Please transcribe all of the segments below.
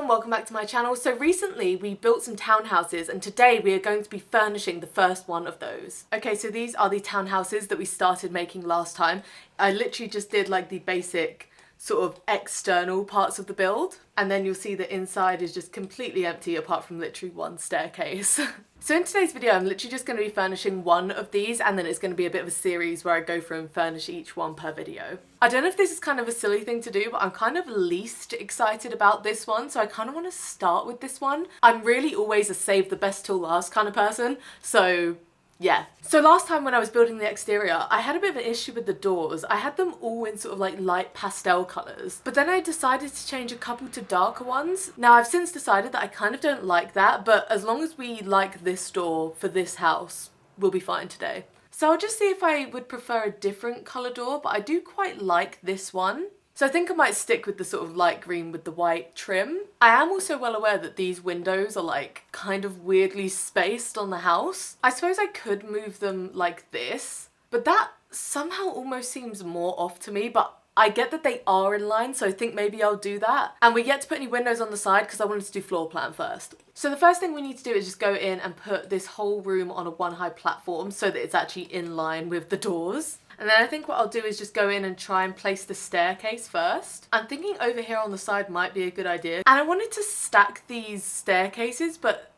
everyone, welcome back to my channel. So recently we built some townhouses and today we are going to be furnishing the first one of those. Okay, so these are the townhouses that we started making last time. I literally just did like the basic sort of external parts of the build, and then you'll see the inside is just completely empty apart from literally one staircase. So in today's video I'm literally just going to be furnishing one of these, and then it's going to be a bit of a series where I go through and furnish each one per video. I don't know if this is kind of a silly thing to do, but I'm kind of least excited about this one, so I kind of want to start with this one. I'm really always a save the best till last kind of person, so yeah. So last time when I was building the exterior, I had a bit of an issue with the doors. I had them all in sort of like light pastel colours, but then I decided to change a couple to darker ones. Now I've since decided that I kind of don't like that, but as long as we like this door for this house, we'll be fine today. So I'll just see if I would prefer a different colour door, but I do quite like this one. So I think I might stick with the sort of light green with the white trim. I am also well aware that these windows are like kind of weirdly spaced on the house. I suppose I could move them like this, but that somehow almost seems more off to me, but I get that they are in line, so I think maybe I'll do that. And we get to put any windows on the side because I wanted to do floor plan first. So the first thing we need to do is just go in and put this whole room on a one high platform so that it's actually in line with the doors. And then I think what I'll do is just go in and try and place the staircase first. I'm thinking over here on the side might be a good idea. And I wanted to stack these staircases, but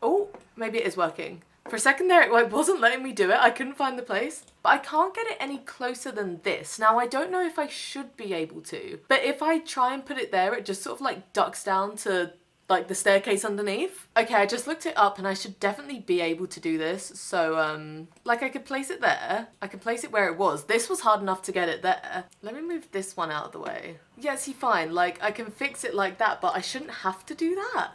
oh, maybe it is working. For a second there, it wasn't letting me do it. I couldn't find the place. But I can't get it any closer than this. Now, I don't know if I should be able to. But if I try and put it there, it just sort of like ducks down to like the staircase underneath. Okay, I just looked it up and I should definitely be able to do this. So, like I could place it there. I could place it where it was. This was hard enough to get it there. Let me move this one out of the way. Yeah, see, fine. Like, I can fix it like that, but I shouldn't have to do that.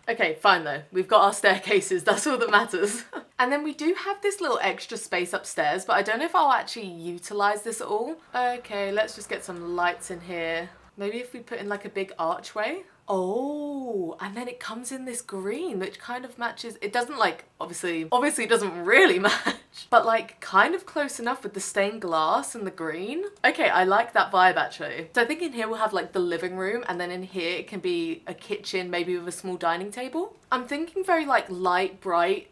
Okay, fine though. We've got our staircases. That's all that matters. And then we do have this little extra space upstairs, but I don't know if I'll actually utilize this at all. Okay, let's just get some lights in here. Maybe if we put in like a big archway. Oh, and then it comes in this green, which kind of matches. It doesn't like, obviously it doesn't really match, but like kind of close enough with the stained glass and the green. Okay, I like that vibe actually. So I think in here we'll have like the living room, and then in here it can be a kitchen, maybe with a small dining table. I'm thinking very like light, bright,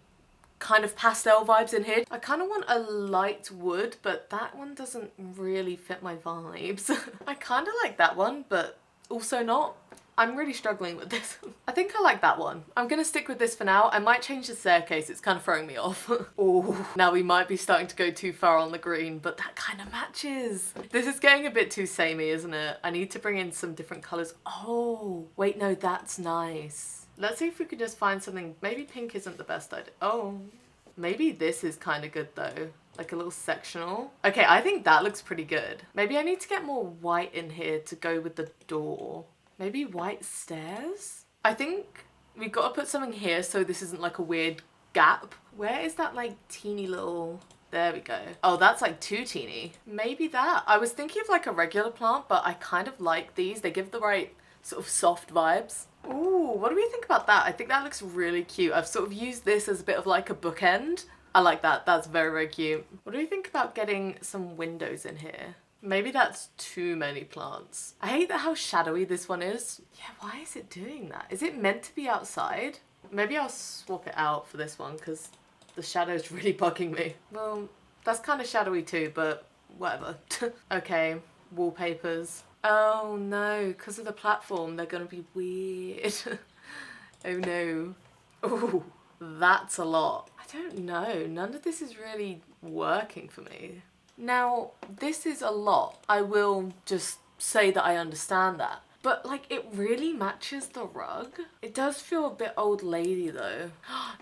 kind of pastel vibes in here. I kind of want a light wood, but that one doesn't really fit my vibes. I kind of like that one, but also not. I'm really struggling with this. I think I like that one. I'm gonna stick with this for now. I might change the staircase, it's kind of throwing me off. Oh, now we might be starting to go too far on the green, but that kind of matches. This is getting a bit too samey, isn't it? I need to bring in some different colors. Oh, wait, no, that's nice. Let's see if we could just find something. Maybe pink isn't the best idea. Oh, maybe this is kind of good though. Like a little sectional. Okay, I think that looks pretty good. Maybe I need to get more white in here to go with the door. Maybe white stairs? I think we've got to put something here so this isn't like a weird gap. Where is that like teeny little... There we go. Oh, that's like too teeny. Maybe that. I was thinking of like a regular plant, but I kind of like these. They give the right sort of soft vibes. Ooh, what do we think about that? I think that looks really cute. I've sort of used this as a bit of like a bookend. I like that. That's very, very cute. What do we think about getting some windows in here? Maybe that's too many plants. I hate how shadowy this one is. Yeah, why is it doing that? Is it meant to be outside? Maybe I'll swap it out for this one because the shadow's really bugging me. Well, that's kind of shadowy too, but whatever. Okay, wallpapers. Oh no, because of the platform, they're gonna be weird. Oh no. Oh, that's a lot. I don't know. None of this is really working for me. Now, this is a lot. I will just say that I understand that. But like, it really matches the rug. It does feel a bit old lady though.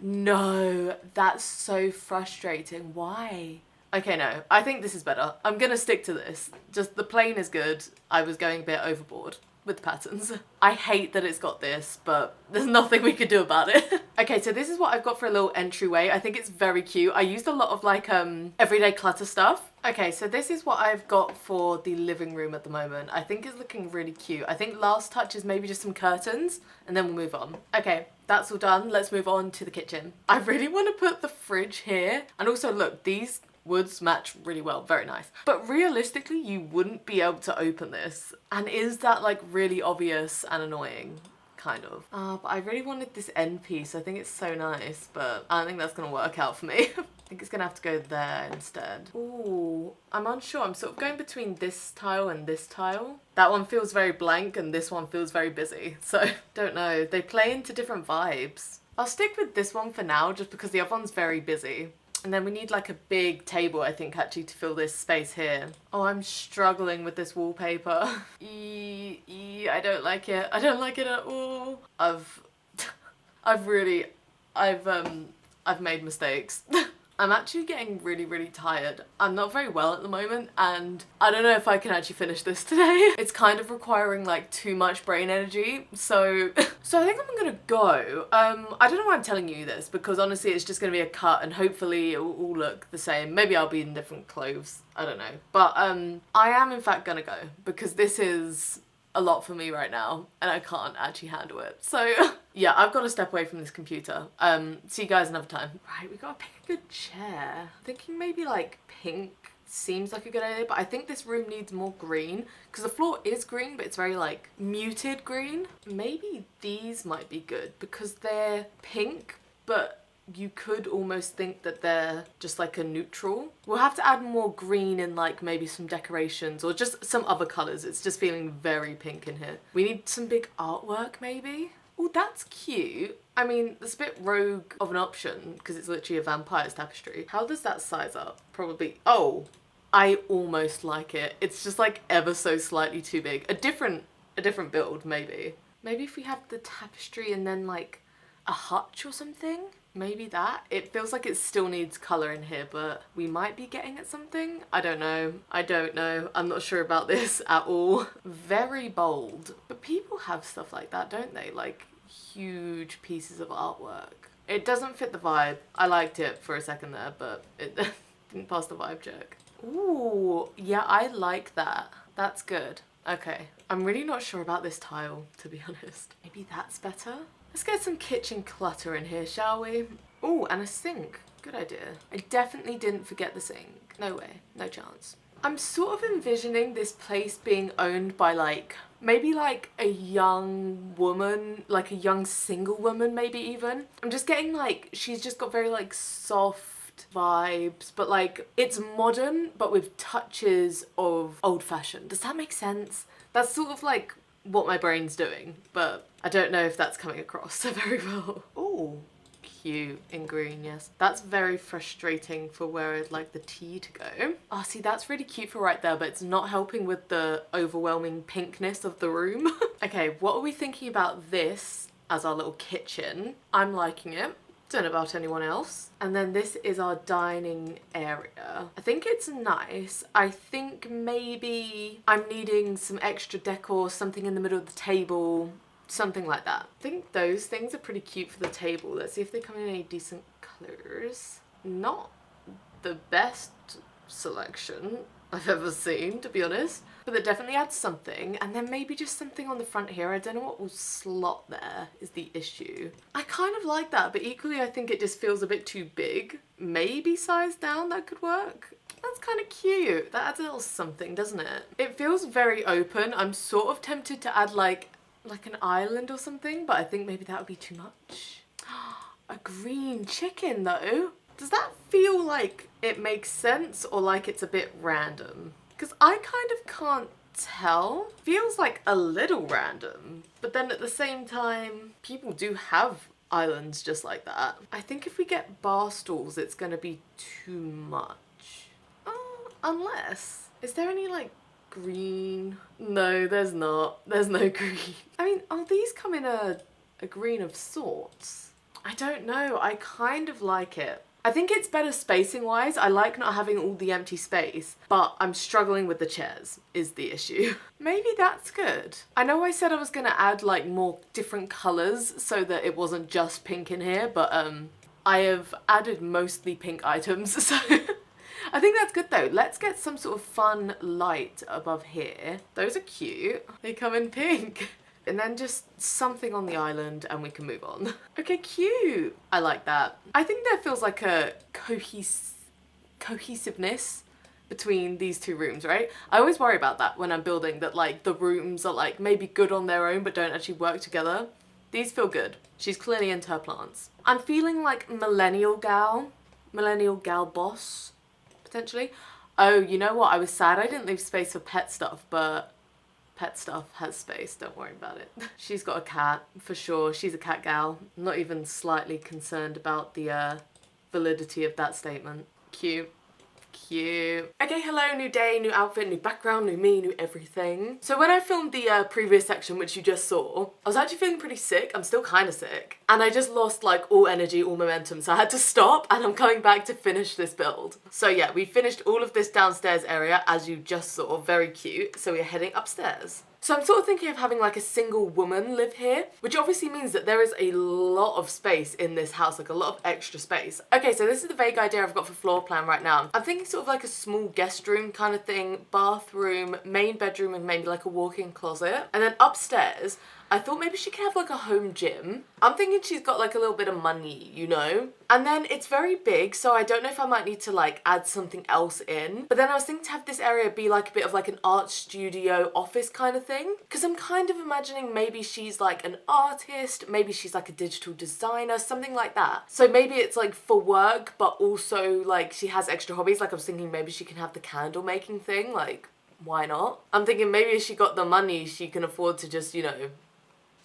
No, that's so frustrating. Why? Okay, no, I think this is better. I'm gonna stick to this. Just the plain is good. I was going a bit overboard with the patterns. I hate that it's got this, but there's nothing we could do about it. Okay, so this is what I've got for a little entryway. I think it's very cute. I used a lot of like everyday clutter stuff. Okay, so this is what I've got for the living room at the moment. I think it's looking really cute. I think last touch is maybe just some curtains and then we'll move on. Okay, that's all done. Let's move on to the kitchen. I really want to put the fridge here. And also look, these woods match really well, very nice. But realistically, you wouldn't be able to open this. And is that like really obvious and annoying? kind of. But I really wanted this end piece. I think it's so nice, but I don't think that's gonna work out for me. I think it's gonna have to go there instead. Ooh, I'm unsure. I'm sort of going between this tile and this tile. That one feels very blank and this one feels very busy. So, don't know. They play into different vibes. I'll stick with this one for now just because the other one's very busy. And then we need like a big table, I think, actually to fill this space here. Oh, I'm struggling with this wallpaper. I don't like it. I don't like it at all. I've made mistakes. I'm actually getting really, really tired. I'm not very well at the moment and I don't know if I can actually finish this today. It's kind of requiring like too much brain energy. So I think I'm gonna go. I don't know why I'm telling you this because honestly it's just gonna be a cut and hopefully it will all look the same. Maybe I'll be in different clothes. I don't know. But I am in fact gonna go because this is a lot for me right now and I can't actually handle it. So yeah, I've got to step away from this computer. See you guys another time. Right, we gotta pick a good chair. I'm thinking maybe like pink seems like a good idea, but I think this room needs more green because the floor is green, but it's very like muted green. Maybe these might be good because they're pink, but you could almost think that they're just like a neutral. We'll have to add more green in like maybe some decorations or just some other colours. It's just feeling very pink in here. We need some big artwork maybe. Oh, that's cute. I mean, it's a bit rogue of an option because it's literally a vampire's tapestry. How does that size up? Probably, oh, I almost like it. It's just like ever so slightly too big. A different build maybe. Maybe if we have the tapestry and then like a hutch or something. Maybe that. It feels like it still needs colour in here, but we might be getting at something. I don't know. I don't know. I'm not sure about this at all. Very bold. But people have stuff like that, don't they? Like huge pieces of artwork. It doesn't fit the vibe. I liked it for a second there, but it didn't pass the vibe check. Ooh, yeah, I like that. That's good. Okay. I'm really not sure about this tile, to be honest. Maybe that's better? Let's get some kitchen clutter in here, shall we? Oh, and a sink. Good idea. I definitely didn't forget the sink. No way. No chance. I'm sort of envisioning this place being owned by like, maybe like a young woman, like a young single woman maybe even. I'm just getting like, she's just got very like soft vibes, but like it's modern, but with touches of old fashioned. Does that make sense? That's sort of like what my brain's doing, but I don't know if that's coming across so very well. Oh, cute in green, yes. That's very frustrating for where I'd like the tea to go. Oh, see, that's really cute for right there, but it's not helping with the overwhelming pinkness of the room. Okay, what are we thinking about this as our little kitchen? I'm liking it. Don't know about anyone else. And then this is our dining area. I think it's nice. I think maybe I'm needing some extra decor, something in the middle of the table, something like that. I think those things are pretty cute for the table. Let's see if they come in any decent colors. Not the best selection I've ever seen, to be honest. But it definitely adds something. And then maybe just something on the front here. I don't know what will slot there is the issue. I kind of like that, but equally I think it just feels a bit too big. Maybe size down, that could work. That's kind of cute. That adds a little something, doesn't it? It feels very open. I'm sort of tempted to add like an island or something, but I think maybe that would be too much. A green chicken though. Does that feel like it makes sense or like it's a bit random? Because I kind of can't tell. Feels like a little random, but then at the same time, people do have islands just like that. I think if we get bar stools, it's gonna be too much. Unless, is there any like green? No, there's not. There's no green. I mean, these come in a green of sorts? I don't know. I kind of like it. I think it's better spacing wise. I like not having all the empty space, but I'm struggling with the chairs is the issue. Maybe that's good. I know I said I was gonna add like more different colors so that it wasn't just pink in here, but I have added mostly pink items, so I think that's good though. Let's get some sort of fun light above here. Those are cute. They come in pink. And then just something on the island and we can move on. Okay, cute. I like that. I think there feels like a cohesiveness between these two rooms, right? I always worry about that when I'm building, that like the rooms are like maybe good on their own but don't actually work together. These feel good. She's clearly into her plants. I'm feeling like millennial gal boss, potentially. Oh, you know what? I was sad I didn't leave space for pet stuff, but pet stuff has space, don't worry about it. She's got a cat, for sure. She's a cat gal. I'm not even slightly concerned about the validity of that statement. Cute. Cute. Okay, hello, new day, new outfit, new background, new me, new everything. So when I filmed the previous section, which you just saw, I was actually feeling pretty sick. I'm still kind of sick. And I just lost like all energy, all momentum. So I had to stop and I'm coming back to finish this build. So yeah, we finished all of this downstairs area as you just saw, very cute. So we're heading upstairs. So I'm sort of thinking of having like a single woman live here, which obviously means that there is a lot of space in this house, like a lot of extra space. Okay, so this is the vague idea I've got for floor plan right now. I'm thinking sort of like a small guest room kind of thing, bathroom, main bedroom, and maybe like a walk-in closet. And then upstairs, I thought maybe she could have like a home gym. I'm thinking she's got like a little bit of money, you know? And then it's very big, so I don't know if I might need to like add something else in. But then I was thinking to have this area be like a bit of like an art studio office kind of thing. Because I'm kind of imagining maybe she's like an artist, maybe she's like a digital designer, something like that. So maybe it's like for work, but also like she has extra hobbies. Like I was thinking maybe she can have the candle making thing, like why not? I'm thinking maybe if she got the money, she can afford to just, you know,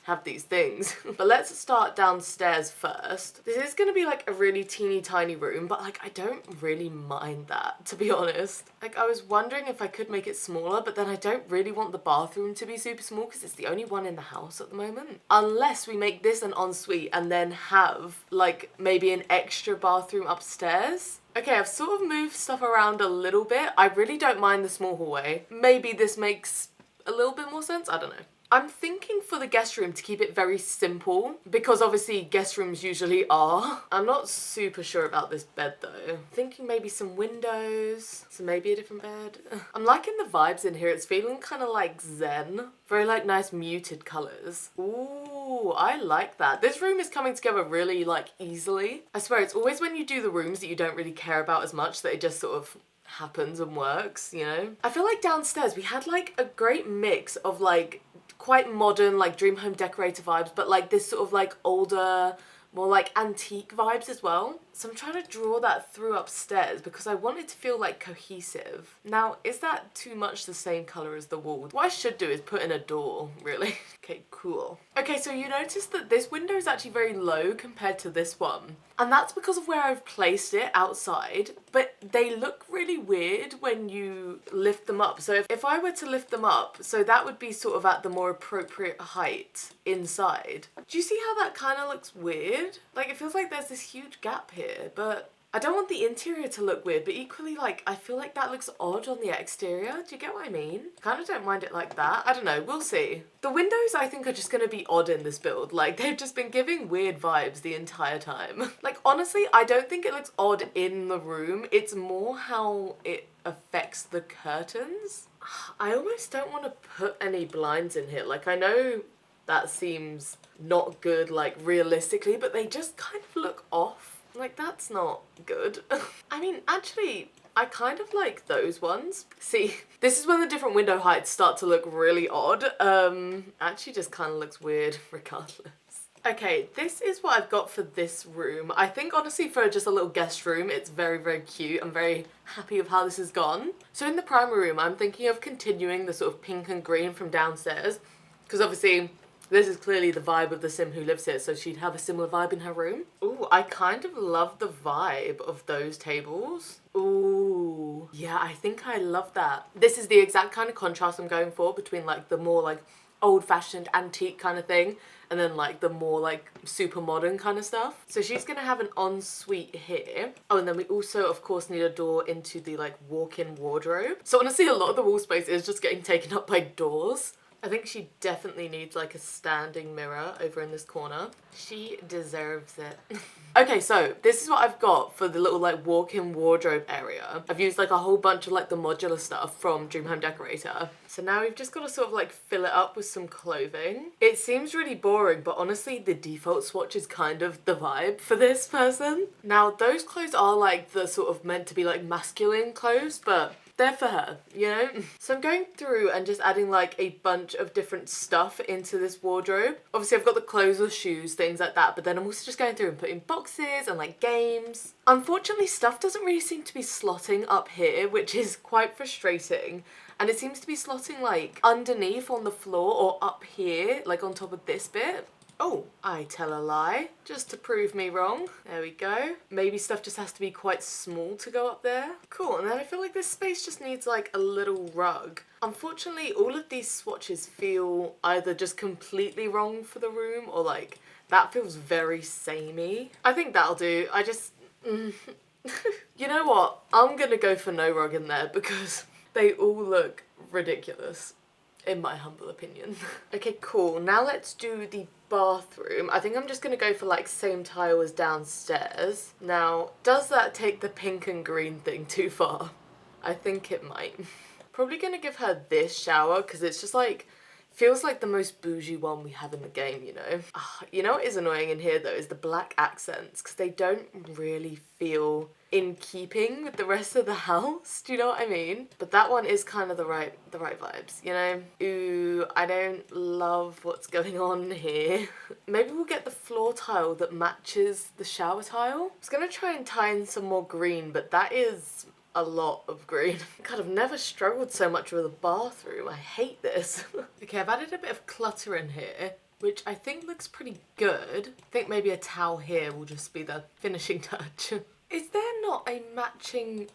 have these things. But let's start downstairs first. This is gonna be like a really teeny tiny room, but like I don't really mind that, to be honest. Like I was wondering if I could make it smaller, but then I don't really want the bathroom to be super small because it's the only one in the house at the moment. Unless we make this an ensuite and then have like maybe an extra bathroom upstairs. Okay, I've sort of moved stuff around a little bit. I really don't mind the small hallway. Maybe this makes a little bit more sense, I don't know. I'm thinking for the guest room to keep it very simple because obviously guest rooms usually are. I'm not super sure about this bed though. Thinking maybe some windows, so maybe a different bed. I'm liking the vibes in here. It's feeling kind of like zen. Very like nice muted colours. Ooh, I like that. This room is coming together really like easily. I swear it's always when you do the rooms that you don't really care about as much that it just sort of happens and works, you know? I feel like downstairs we had like a great mix of like quite modern like dream home decorator vibes, but like this sort of like older, more like antique vibes as well. So I'm trying to draw that through upstairs because I want it to feel like cohesive. Now, is that too much the same colour as the wall? What I should do is put in a door, really. Okay, cool. Okay, so you notice that this window is actually very low compared to this one. And that's because of where I've placed it outside, but they look really weird when you lift them up. So if I were to lift them up, so that would be sort of at the more appropriate height inside. Do you see how that kind of looks weird? Like it feels like there's this huge gap here, but I don't want the interior to look weird, but equally like I feel like that looks odd on the exterior. Do you get what I mean? Kind of don't mind it like that. I don't know, we'll see. The windows I think are just gonna be odd in this build. Like they've just been giving weird vibes the entire time. Like honestly, I don't think it looks odd in the room. It's more how it affects the curtains. I almost don't want to put any blinds in here. Like I know that seems not good like realistically, but they just kind of look off. Like that's not good. I mean, actually, I kind of like those ones. See, this is when the different window heights start to look really odd. Actually just kind of looks weird regardless. Okay, this is what I've got for this room. I think honestly for just a little guest room, it's very, very cute. I'm very happy with how this has gone. So in the primary room, I'm thinking of continuing the sort of pink and green from downstairs because obviously this is clearly the vibe of the sim who lives here, so she'd have a similar vibe in her room. Ooh, I kind of love the vibe of those tables. Ooh, yeah, I think I love that. This is the exact kind of contrast I'm going for between like the more like old-fashioned antique kind of thing and then like the more like super modern kind of stuff. So she's gonna have an ensuite here. Oh, and then we also of course need a door into the like walk-in wardrobe. So honestly a lot of the wall space is just getting taken up by doors. I think she definitely needs like a standing mirror over in this corner. She deserves it. Okay, so this is what I've got for the little like walk-in wardrobe area. I've used like a whole bunch of like the modular stuff from Dream Home Decorator. So now we've just got to sort of like fill it up with some clothing. It seems really boring, but honestly the default swatch is kind of the vibe for this person. Now those clothes are like the sort of meant to be like masculine clothes, but they're for her, you know? So I'm going through and just adding like a bunch of different stuff into this wardrobe. Obviously I've got the clothes or shoes, things like that, but then I'm also just going through and putting boxes and like games. Unfortunately, stuff doesn't really seem to be slotting up here, which is quite frustrating. And it seems to be slotting like underneath on the floor or up here, like on top of this bit. Oh, I tell a lie, just to prove me wrong. There we go. Maybe stuff just has to be quite small to go up there. Cool, and then I feel like this space just needs like a little rug. Unfortunately, all of these swatches feel either just completely wrong for the room or like that feels very samey. I think that'll do. I just, you know what? I'm gonna go for no rug in there because they all look ridiculous, in my humble opinion. Okay, cool. Now let's do the bathroom. I think I'm just gonna go for like same tile as downstairs. Now, does that take the pink and green thing too far? I think it might. Probably gonna give her this shower because it's just like, feels like the most bougie one we have in the game, you know? You know what is annoying in here though is the black accents because they don't really feel in keeping with the rest of the house. Do you know what I mean? But that one is kind of the right vibes, you know? Ooh, I don't love what's going on here. Maybe we'll get the floor tile that matches the shower tile. I was gonna try and tie in some more green, but that is a lot of green. God, I've never struggled so much with a bathroom. I hate this. Okay, I've added a bit of clutter in here, which I think looks pretty good. I think maybe a towel here will just be the finishing touch. Is there not a matching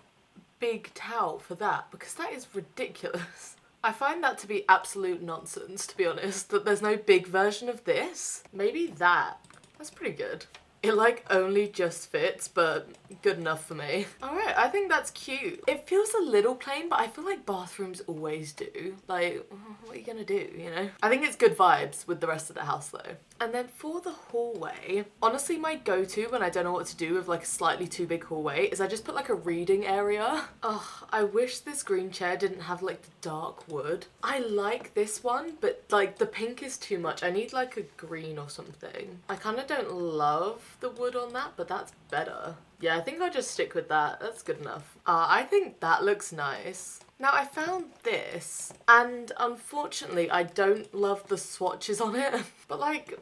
big towel for that? Because that is ridiculous. I find that to be absolute nonsense, to be honest, that there's no big version of this. Maybe that. That's pretty good. It like only just fits, but good enough for me. All right, I think that's cute. It feels a little plain, but I feel like bathrooms always do. Like, what are you gonna do, you know? I think it's good vibes with the rest of the house though. And then for the hallway, honestly my go-to when I don't know what to do with like a slightly too big hallway is I just put like a reading area. Ugh, I wish this green chair didn't have like the dark wood. I like this one, but like the pink is too much. I need like a green or something. I kind of don't love the wood on that, but that's better. Yeah, I think I'll just stick with that. That's good enough. I think that looks nice. Now I found this and unfortunately I don't love the swatches on it, but like,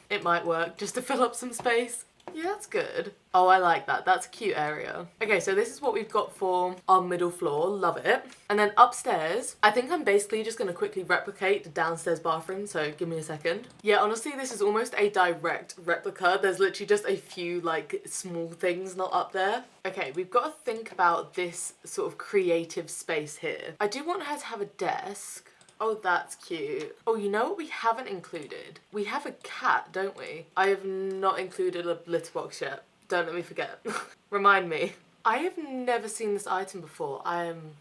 it might work just to fill up some space. Yeah, that's good. Oh, I like that. That's a cute area. Okay, so this is what we've got for our middle floor. Love it. And then upstairs, I think I'm basically just going to quickly replicate the downstairs bathroom, so give me a second. Yeah, honestly, this is almost a direct replica. There's literally just a few, like, small things not up there. Okay, we've got to think about this sort of creative space here. I do want her to have a desk. Oh, that's cute. Oh, you know what we haven't included? We have a cat, don't we? I have not included a litter box yet. Don't let me forget. Remind me. I have never seen this item before. I am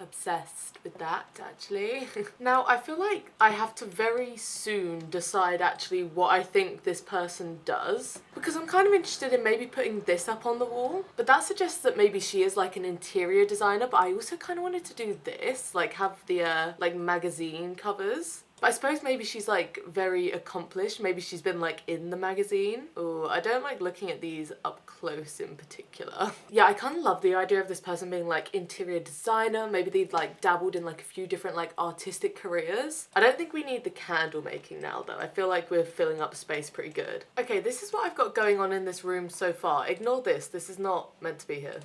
obsessed with that, actually. Now, I feel like I have to very soon decide actually what I think this person does, because I'm kind of interested in maybe putting this up on the wall, but that suggests that maybe she is like an interior designer, but I also kind of wanted to do this, like have the like magazine covers. But I suppose maybe she's like very accomplished. Maybe she's been like in the magazine. Oh, I don't like looking at these up close in particular. Yeah, I kind of love the idea of this person being like interior designer. Maybe they've like dabbled in like a few different like artistic careers. I don't think we need the candle making now though. I feel like we're filling up space pretty good. Okay, this is what I've got going on in this room so far. Ignore this. This is not meant to be here.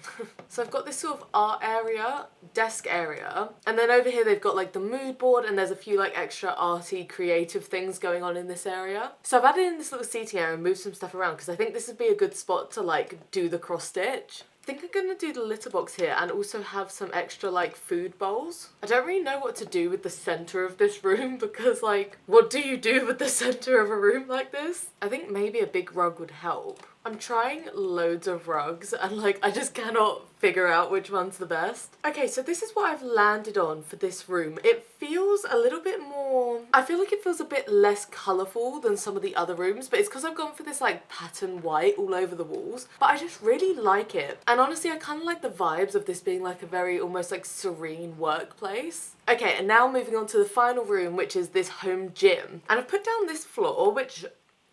So I've got this sort of art area, desk area, and then over here they've got like the mood board and there's a few like extra arty creative things going on in this area. So I've added in this little seating area and moved some stuff around because I think this would be a good spot to like do the cross stitch. I think I'm gonna do the litter box here and also have some extra like food bowls. I don't really know what to do with the center of this room because like, what do you do with the center of a room like this? I think maybe a big rug would help. I'm trying loads of rugs and like I just cannot figure out which one's the best. Okay, so this is what I've landed on for this room. It feels a little bit more, I feel like it feels a bit less colourful than some of the other rooms, but it's because I've gone for this like pattern white all over the walls, but I just really like it. And honestly, I kind of like the vibes of this being like a very almost like serene workplace. Okay, and now moving on to the final room, which is this home gym. And I've put down this floor, which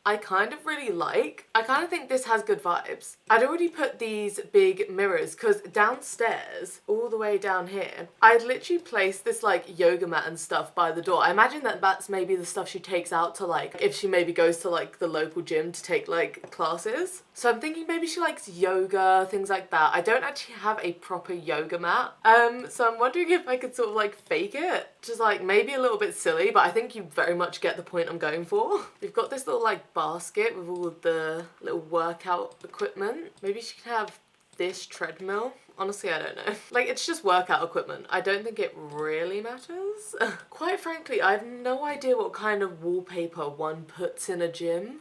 I kind of really like. I kind of think this has good vibes. I'd already put these big mirrors because downstairs, all the way down here, I'd literally placed this like yoga mat and stuff by the door. I imagine that that's maybe the stuff she takes out to like, if she maybe goes to like the local gym to take like classes. So I'm thinking maybe she likes yoga, things like that. I don't actually have a proper yoga mat. So I'm wondering if I could sort of like fake it. Just like maybe a little bit silly, but I think you very much get the point I'm going for. We've got this little like basket with all of the little workout equipment. Maybe she can have this treadmill. Honestly, I don't know. Like, it's just workout equipment. I don't think it really matters. Quite frankly, I have no idea what kind of wallpaper one puts in a gym.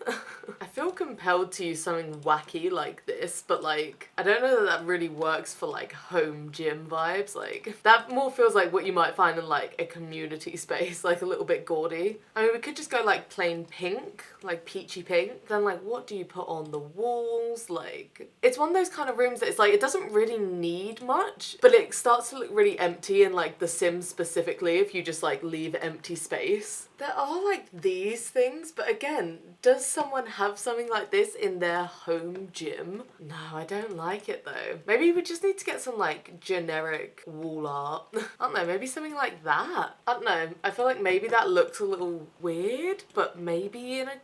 I feel compelled to use something wacky like this, but like, I don't know that that really works for like home gym vibes. Like, that more feels like what you might find in like a community space, like a little bit gaudy. I mean, we could just go like plain pink, like peachy pink. Then like, what do you put on the walls? Like, it's one of those kind of rooms that it's like, it doesn't really need much, but it starts to look really empty in like The Sims specifically if you just like leave empty space. There are like these things, but again, does someone have something like this in their home gym? No, I don't like it though. Maybe we just need to get some like generic wall art. I don't know, maybe something like that. I don't know, I feel like maybe that looks a little weird, but maybe in a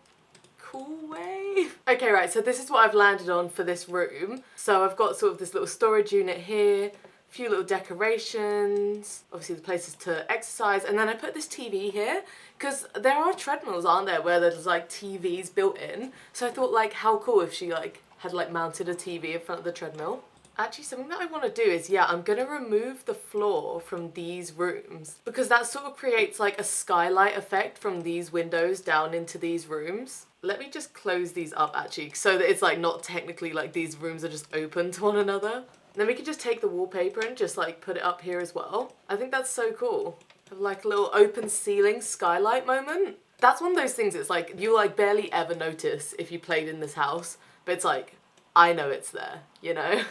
cool way. Okay, right, so this is what I've landed on for this room. So I've got sort of this little storage unit here, a few little decorations, obviously the places to exercise, and then I put this TV here because there are treadmills, aren't there, where there's like TVs built in. So I thought like how cool if she like had like mounted a TV in front of the treadmill. Actually, something that I want to do is, yeah, I'm going to remove the floor from these rooms because that sort of creates like a skylight effect from these windows down into these rooms. Let me just close these up actually so that it's like not technically like these rooms are just open to one another. And then we can just take the wallpaper and just like put it up here as well. I think that's so cool. Have like a little open ceiling skylight moment. That's one of those things, it's like you like barely ever notice if you played in this house, but it's like, I know it's there, you know?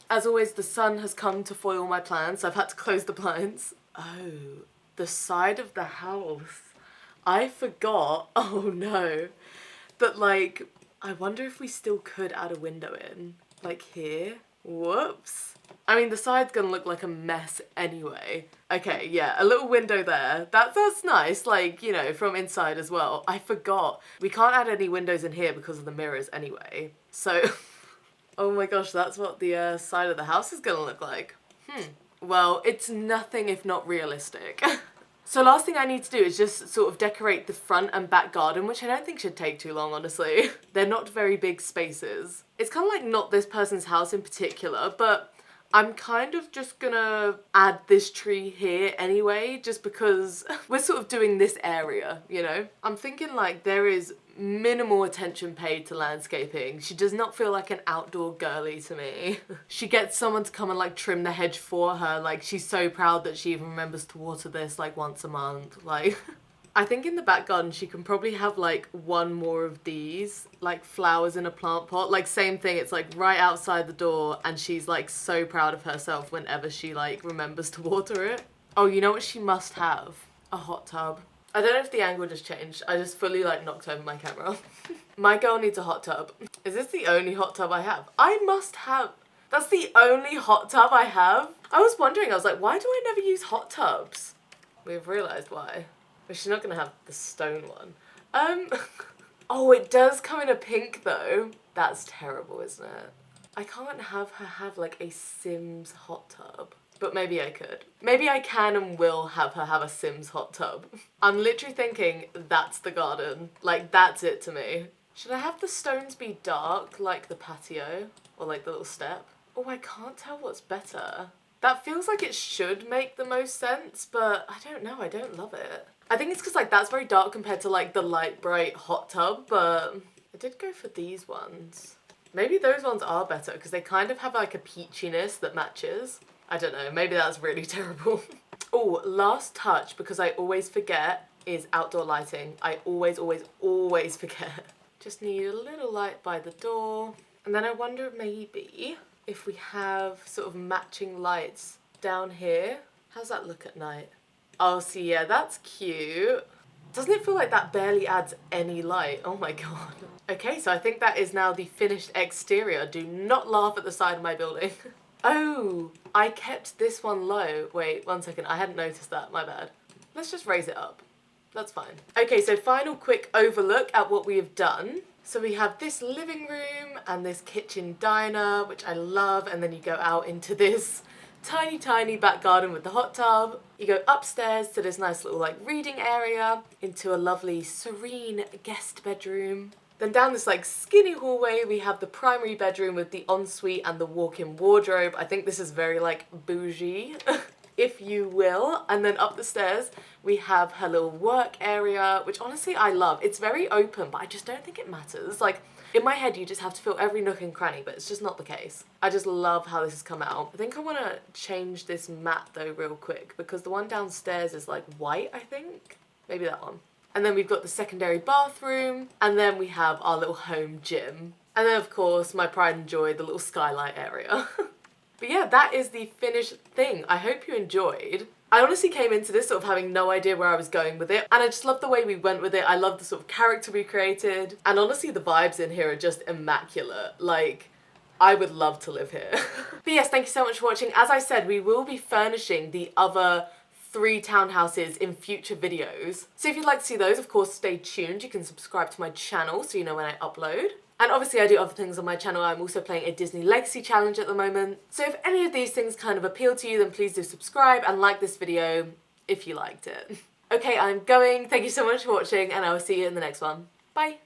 As always, the sun has come to foil my plans, so I've had to close the blinds. Oh, the side of the house. I forgot, oh no, that like, I wonder if we still could add a window in, like here. Whoops. I mean, the side's gonna look like a mess anyway. Okay, yeah, a little window there. That's nice, like, you know, from inside as well. I forgot. We can't add any windows in here because of the mirrors anyway. So, oh my gosh, that's what the side of the house is gonna look like. Well, it's nothing if not realistic. So last thing I need to do is just sort of decorate the front and back garden, which I don't think should take too long, honestly. They're not very big spaces. It's kind of like not this person's house in particular, but I'm kind of just gonna add this tree here anyway, just because we're sort of doing this area, you know? I'm thinking like there is minimal attention paid to landscaping. She does not feel like an outdoor girly to me. She gets someone to come and like trim the hedge for her. Like she's so proud that she even remembers to water this like once a month. Like I think in the back garden she can probably have like one more of these like flowers in a plant pot. Like same thing, it's like right outside the door and she's like so proud of herself whenever she like remembers to water it. Oh, you know what she must have? A hot tub. I don't know if the angle just changed. I just fully like knocked over my camera. My girl needs a hot tub. Is this the only hot tub I have? I must have. That's the only hot tub I have. I was wondering, I was like, why do I never use hot tubs? We've realised why. But she's not gonna have the stone one. Oh, it does come in a pink though. That's terrible, isn't it? I can't have her have like a Sims hot tub. But maybe I could. Maybe I can and will have her have a Sims hot tub. I'm literally thinking that's the garden. Like, that's it to me. Should I have the stones be dark, like the patio? Or like the little step? Oh, I can't tell what's better. That feels like it should make the most sense, but I don't know, I don't love it. I think it's because like that's very dark compared to like the light bright hot tub, but I did go for these ones. Maybe those ones are better because they kind of have like a peachiness that matches. I don't know, maybe that's really terrible. Oh, last touch, because I always forget, is outdoor lighting. I always forget. Just need a little light by the door. And then I wonder maybe if we have sort of matching lights down here. How's that look at night? Oh, see, yeah, that's cute. Doesn't it feel like that barely adds any light? Oh my god. Okay, so I think that is now the finished exterior. Do not laugh at the side of my building. Oh, I kept this one low. Wait, 1 second. I hadn't noticed that. My bad. Let's just raise it up. That's fine. Okay, so final quick overlook at what we have done. So we have this living room and this kitchen diner, which I love, and then you go out into this tiny back garden with the hot tub. You go upstairs to this nice little like reading area, into a lovely serene guest bedroom. Then down this like skinny hallway we have the primary bedroom with the ensuite and the walk-in wardrobe. I think this is very like bougie, if you will. And then up the stairs we have her little work area, which honestly I love. It's very open, but I just don't think it matters. Like, in my head you just have to fill every nook and cranny, but it's just not the case. I just love how this has come out. I think I want to change this mat though real quick, because the one downstairs is like white, I think. Maybe that one. And then we've got the secondary bathroom, and then we have our little home gym. And then of course my pride and joy, the little skylight area. But yeah, that is the finished thing. I hope you enjoyed. I honestly came into this sort of having no idea where I was going with it, and I just love the way we went with it. I love the sort of character we created, and honestly the vibes in here are just immaculate. Like, I would love to live here. But yes, thank you so much for watching. As I said, we will be furnishing the other 3 townhouses in future videos. So if you'd like to see those, of course, stay tuned. You can subscribe to my channel so you know when I upload. And obviously I do other things on my channel. I'm also playing a Disney Legacy Challenge at the moment. So if any of these things kind of appeal to you, then please do subscribe and like this video if you liked it. Okay, I'm going. Thank you so much for watching, and I will see you in the next one. Bye.